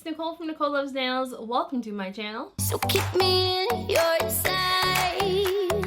Nicole from Nicole Loves Nails. Welcome to my channel. So keep me in your sight,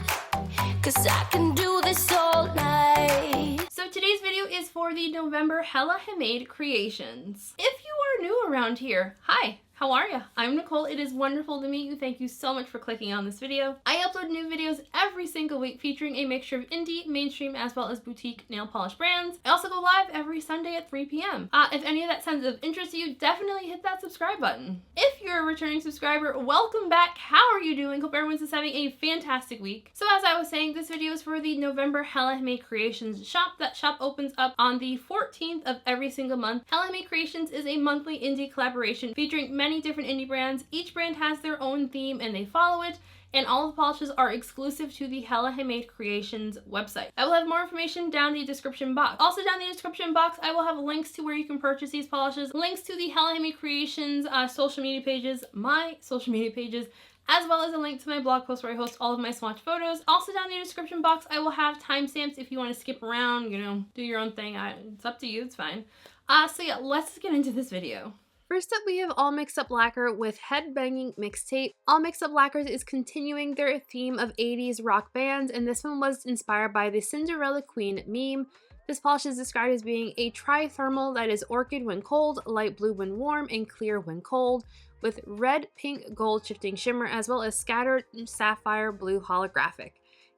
'cause I can do this all night. So today's video is for the November Hella Handmade Creations. If you are new around here, hi. How are ya? I'm Nicole. It is wonderful to meet you. Thank you so much for clicking on this video. I upload new videos every single week featuring a mixture of indie, mainstream, as well as boutique nail polish brands. I also go live every Sunday at 3 p.m. If any of that sounds of interest to you, definitely hit that subscribe button. If you're a returning subscriber, welcome back. How are you doing? Hope everyone's just having a fantastic week. So as I was saying, this video is for the November Hella Handmade Creations shop. That shop opens up on the 14th of every single month. Hella Handmade Creations is a monthly indie collaboration featuring many different indie brands. Each brand has their own theme and they follow it, and all the polishes are exclusive to the Hella Handmade Creations website. I will have more information down the description box. Also down the description box, I will have links to where you can purchase these polishes, links to the Hella Handmade Creations social media pages, my social media pages, as well as a link to my blog post where I host all of my swatch photos. Also down in the description box, I will have timestamps if you want to skip around, you know, do your own thing. It's up to you, it's fine. So yeah, let's get into this video. First up, we have All Mixed Up Lacquer with Headbanging Mixtape. All Mixed Up Lacquers is continuing their theme of 80s rock bands, and this one was inspired by the Cinderella Queen meme. This polish is described as being a tri-thermal that is orchid when cold, light blue when warm, and clear when cold, with red, pink, gold shifting shimmer, as well as scattered sapphire blue holographic.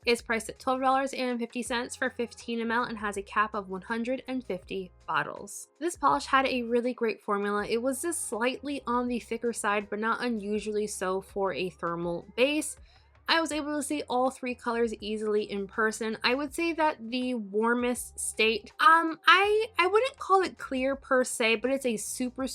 It's priced at $12.50 for 15 ml and has a cap of 150 bottles. This polish had a really great formula. It was just slightly on the thicker side, but not unusually so for a thermal base. I was able to see all three colors easily in person. I would say that the warmest state, I wouldn't call it clear per se, but it's a super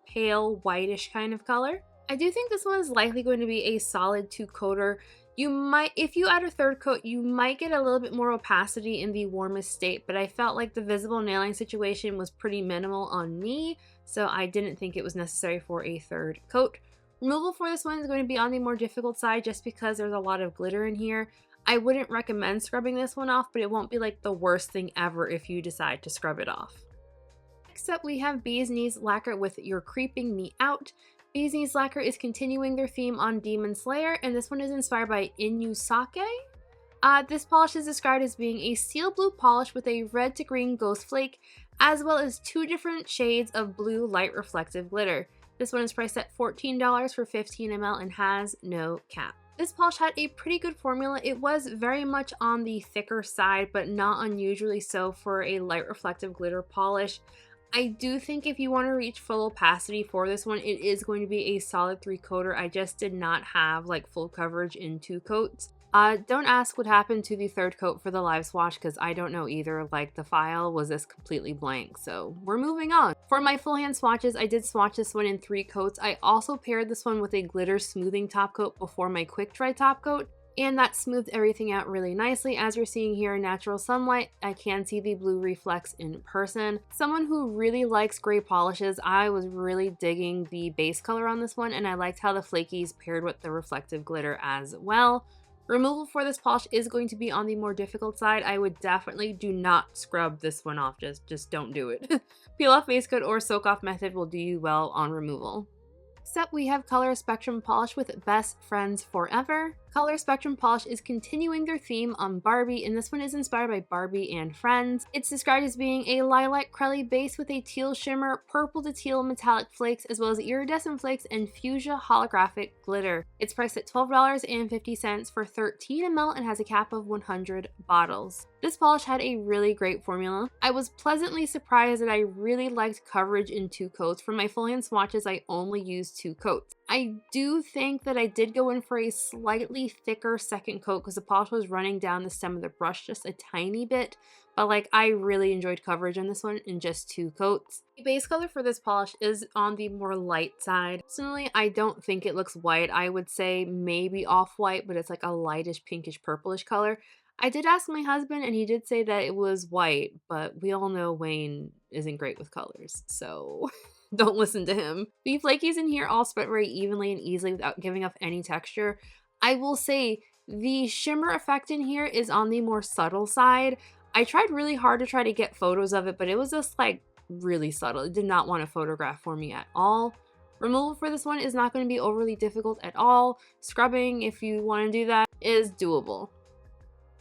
pale whitish kind of color. I do think this one is likely going to be a solid 2-coater. You might, if you add a third coat, you might get a little bit more opacity in the warmest state, but I felt like the visible nailing situation was pretty minimal on me, so I didn't think it was necessary for a third coat. Removal for this one is going to be on the more difficult side just because there's a lot of glitter in here. I wouldn't recommend scrubbing this one off, but it won't be like the worst thing ever if you decide to scrub it off. Next up, we have Bee's Knees Lacquer with You're Creeping Me Out. Bee's Knees Lacquer is continuing their theme on Demon Slayer, and this one is inspired by Inusake. This polish is described as being a steel blue polish with a red to green ghost flake, as well as 2 different shades of blue light reflective glitter. This one is priced at $14 for 15 ml and has no cap. This polish had a pretty good formula. It was very much on the thicker side, but not unusually so for a light reflective glitter polish. I do think if you want to reach full opacity for this one, it is going to be a solid 3-coater. I just did not have like full coverage in 2 coats. Don't ask what happened to the third coat for the live swatch because I don't know either. Like, the file was just completely blank, so we're moving on. For my full hand swatches, I did swatch this one in 3 coats. I also paired this one with a glitter smoothing top coat before my quick dry top coat, and that smoothed everything out really nicely. As you're seeing here in natural sunlight, I can see the blue reflex in person. Someone who really likes gray polishes, I was really digging the base color on this one, and I liked how the flakies paired with the reflective glitter as well. Removal for this polish is going to be on the more difficult side. I would definitely do not scrub this one off, just don't do it. Peel off base coat or soak off method will do you well on removal. Next up, we have Color Spectrum Polish with Best Friends Forever. Color Spectrum Polish is continuing their theme on Barbie, and this one is inspired by Barbie and Friends. It's described as being a lilac crelly base with a teal shimmer, purple to teal metallic flakes, as well as iridescent flakes and fuchsia holographic glitter. It's priced at $12.50 for 13 ml and has a cap of 100 bottles. This polish had a really great formula. I was pleasantly surprised that I really liked coverage in 2 coats. For my full hand swatches, I only used 2 coats. I do think that I did go in for a slightly thicker second coat because the polish was running down the stem of the brush just a tiny bit, but like I really enjoyed coverage on this one in just 2 coats. The base color for this polish is on the more light side. Personally, I don't think it looks white. I would say maybe off-white, but it's like a lightish pinkish purplish color. I did ask my husband and he did say that it was white, but we all know Wayne isn't great with colors, so don't listen to him. The flakies in here all spread very evenly and easily without giving up any texture. I will say the shimmer effect in here is on the more subtle side. I tried really hard to try to get photos of it, but it was just like really subtle. It did not want to photograph for me at all. Removal for this one is not going to be overly difficult at all. Scrubbing, if you want to do that, is doable.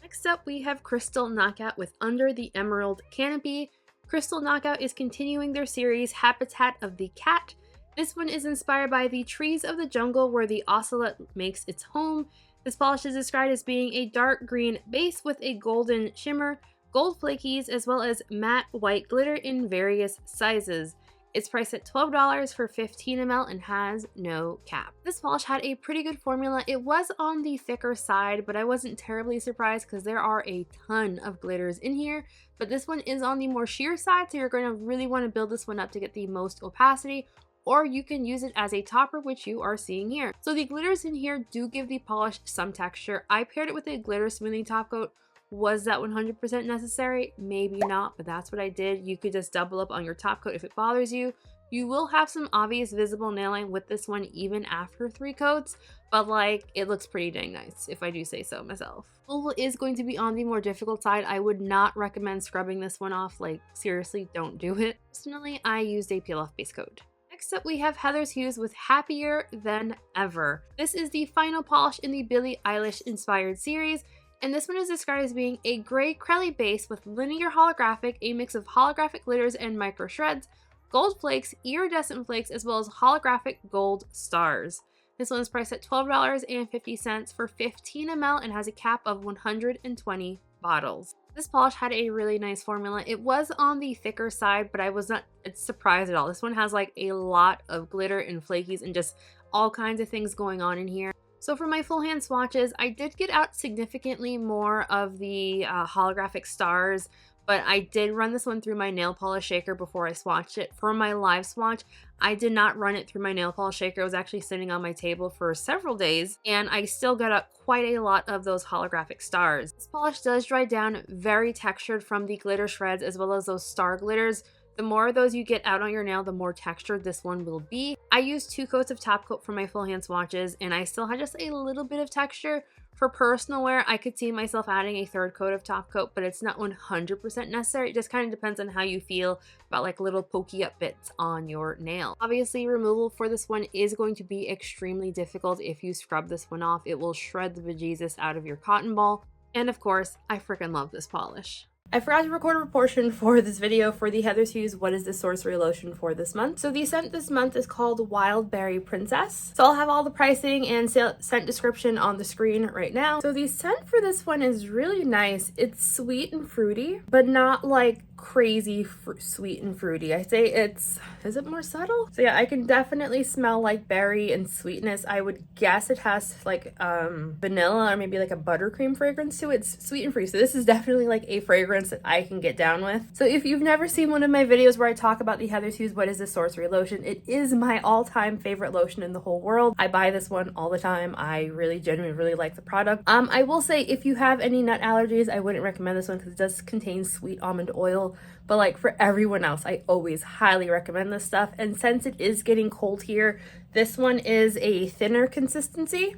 Next up, we have Crystal Knockout with Under the Emerald Canopy. Crystal Knockout is continuing their series Habitat of the Cat. This one is inspired by the trees of the jungle where the ocelot makes its home. This polish is described as being a dark green base with a golden shimmer, gold flakies, as well as matte white glitter in various sizes. It's priced at $12 for 15 ml and has no cap. This polish had a pretty good formula. It was on the thicker side, but I wasn't terribly surprised because there are a ton of glitters in here. But this one is on the more sheer side, so you're going to really want to build this one up to get the most opacity, or you can use it as a topper, which you are seeing here. So the glitters in here do give the polish some texture. I paired it with a glitter smoothing top coat. Was that 100% necessary? Maybe not, but that's what I did. You could just double up on your top coat if it bothers you. You will have some obvious visible nail line with this one even after 3 coats, but like, it looks pretty dang nice if I do say so myself. Removal is going to be on the more difficult side. I would not recommend scrubbing this one off. Like, seriously, don't do it. Personally, I used a peel off base coat. Next up, we have Heather's Hues with Happier Than Ever. This is the final polish in the Billie Eilish inspired series. And this one is described as being a gray crelly base with linear holographic, a mix of holographic glitters and micro shreds, gold flakes, iridescent flakes, as well as holographic gold stars. This one is priced at $12.50 for 15 ml and has a cap of 120 bottles. This polish had a really nice formula. It was on the thicker side, but I was not surprised at all. This one has like a lot of glitter and flakies and just all kinds of things going on in here. So for my full hand swatches, I did get out significantly more of the holographic stars, but I did run this one through my nail polish shaker before I swatched it. For my live swatch, I did not run it through my nail polish shaker. It was actually sitting on my table for several days, and I still got out quite a lot of those holographic stars. This polish does dry down very textured from the glitter shreds as well as those star glitters. The more of those you get out on your nail, the more textured this one will be. I used 2 coats of top coat for my full hand swatches, and I still had just a little bit of texture. For personal wear, I could see myself adding a 3rd coat of top coat, but it's not 100% necessary. It just kind of depends on how you feel about like little pokey up bits on your nail. Obviously, removal for this one is going to be extremely difficult. If you scrub this one off, it will shred the bejesus out of your cotton ball. And of course, I freaking love this polish. I forgot to record a proportion for this video for the Heather's Hues What is the Sorcery Lotion for this month. So the scent this month is called Wild Berry Princess. So I'll have all the pricing and scent description on the screen right now. So the scent for this one is really nice. It's sweet and fruity, but not like crazy sweet and fruity. I say is it more subtle? So yeah, I can definitely smell like berry and sweetness. I would guess it has like vanilla or maybe like a buttercream fragrance to it. It's sweet and fruity. So this is definitely like a fragrance that I can get down with. So if you've never seen one of my videos where I talk about the Heather's Hues What is the Sorcery Lotion, it is my all-time favorite lotion in the whole world. I buy this one all the time. I really genuinely really like the product. I will say if you have any nut allergies, I wouldn't recommend this one because it does contain sweet almond oil. But like for everyone else, I always highly recommend this stuff. And since it is getting cold here, this one is a thinner consistency.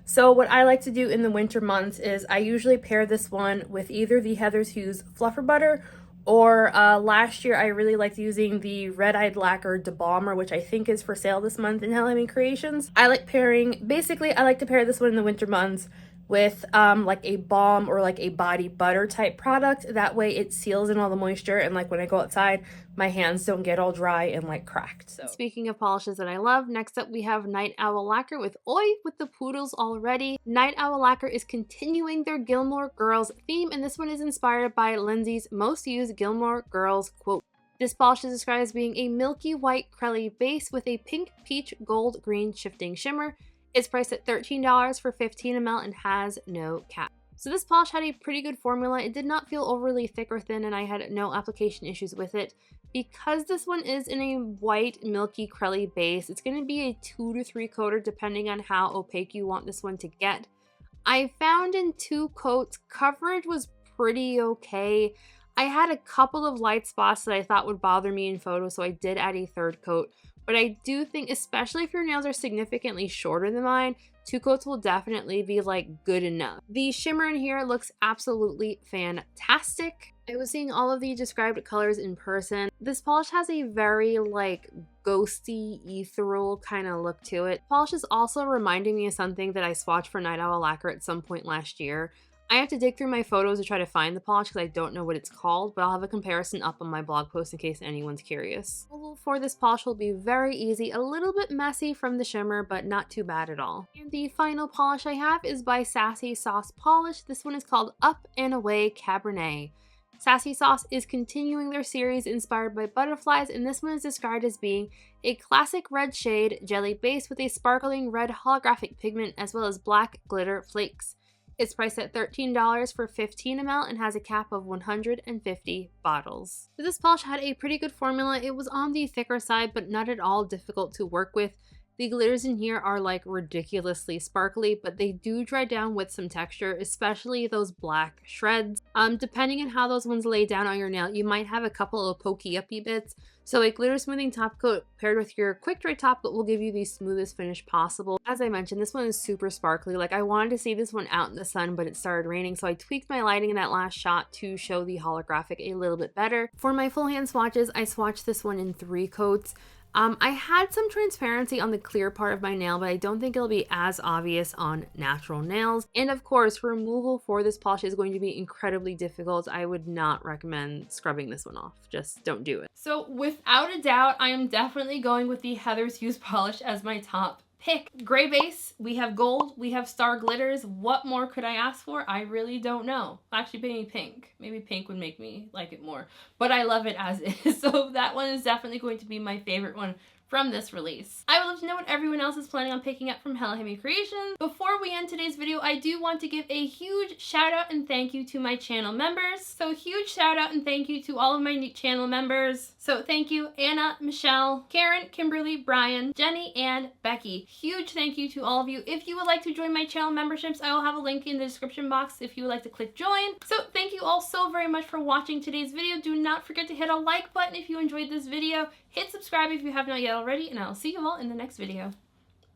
So what I like to do in the winter months is I usually pair this one with either the Heather's Hues Fluffer Butter or last year I really liked using the Red-Eyed Lacquer De Balmer, which I think is for sale this month in Hella Handmade Creations. I like to pair this one in the winter months with like a balm or like a body butter type product. That way it seals in all the moisture, and like when I go outside, my hands don't get all dry and like cracked. So speaking of polishes that I love, next up we have Night Owl Lacquer with Oi with the poodles already. Night Owl Lacquer is continuing their Gilmore Girls theme, and this one is inspired by Lindsay's most used Gilmore Girls quote. This polish is described as being a milky white crelly base with a pink, peach, gold, green shifting shimmer. It's priced at $13 for 15 ml and has no cap. So this polish had a pretty good formula. It did not feel overly thick or thin, and I had no application issues with it. Because this one is in a white, milky, crelly base, it's going to be a 2 to 3 coater depending on how opaque you want this one to get. I found in 2 coats, coverage was pretty okay. I had a couple of light spots that I thought would bother me in photos, so I did add a 3rd coat. But I do think, especially if your nails are significantly shorter than mine, 2 coats will definitely be like good enough. The shimmer in here looks absolutely fantastic. I was seeing all of the described colors in person. This polish has a very like ghosty, ethereal kind of look to it. Polish is also reminding me of something that I swatched for Night Owl Lacquer at some point last year. I have to dig through my photos to try to find the polish because I don't know what it's called, but I'll have a comparison up on my blog post in case anyone's curious. Removal for this polish will be very easy, a little bit messy from the shimmer, but not too bad at all. And the final polish I have is by Sassy Sauce Polish. This one is called Up and Away Cabernet. Sassy Sauce is continuing their series inspired by butterflies, and this one is described as being a classic red shade, jelly base with a sparkling red holographic pigment as well as black glitter flakes. It's priced at $13 for 15 ml and has a cap of 150 bottles. So this polish had a pretty good formula. It was on the thicker side, but not at all difficult to work with. The glitters in here are like ridiculously sparkly, but they do dry down with some texture, especially those black shreds. Depending on how those ones lay down on your nail, you might have a couple of pokey uppy bits. So a glitter smoothing top coat paired with your quick dry top coat will give you the smoothest finish possible. As I mentioned, this one is super sparkly. Like I wanted to see this one out in the sun, but it started raining, so I tweaked my lighting in that last shot to show the holographic a little bit better. For my full hand swatches, I swatched this one in 3 coats. I had some transparency on the clear part of my nail, but I don't think it'll be as obvious on natural nails. And of course, removal for this polish is going to be incredibly difficult. I would not recommend scrubbing this one off. Just don't do it. So without a doubt, I am definitely going with the Heather's Hues polish as my top pick. Gray base, we have gold, we have star glitters. What more could I ask for? I really don't know. Actually, maybe pink. Maybe pink would make me like it more, but I love it as is. So that one is definitely going to be my favorite one from this release. I would love to know what everyone else is planning on picking up from Hella Handmade Creations. Before we end today's video, I do want to give a huge shout out and thank you to my channel members. So huge shout out and thank you to all of my new channel members. So thank you Anna, Michelle, Karen, Kimberly, Brian, Jenny, and Becky. Huge thank you to all of you. If you would like to join my channel memberships, I will have a link in the description box if you would like to click join. So thank you all so very much for watching today's video. Do not forget to hit a like button if you enjoyed this video. Hit subscribe if you have not yet already, and I'll see you all in the next video.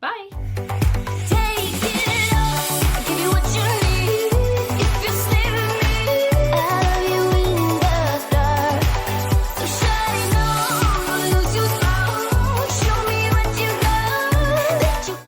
Bye!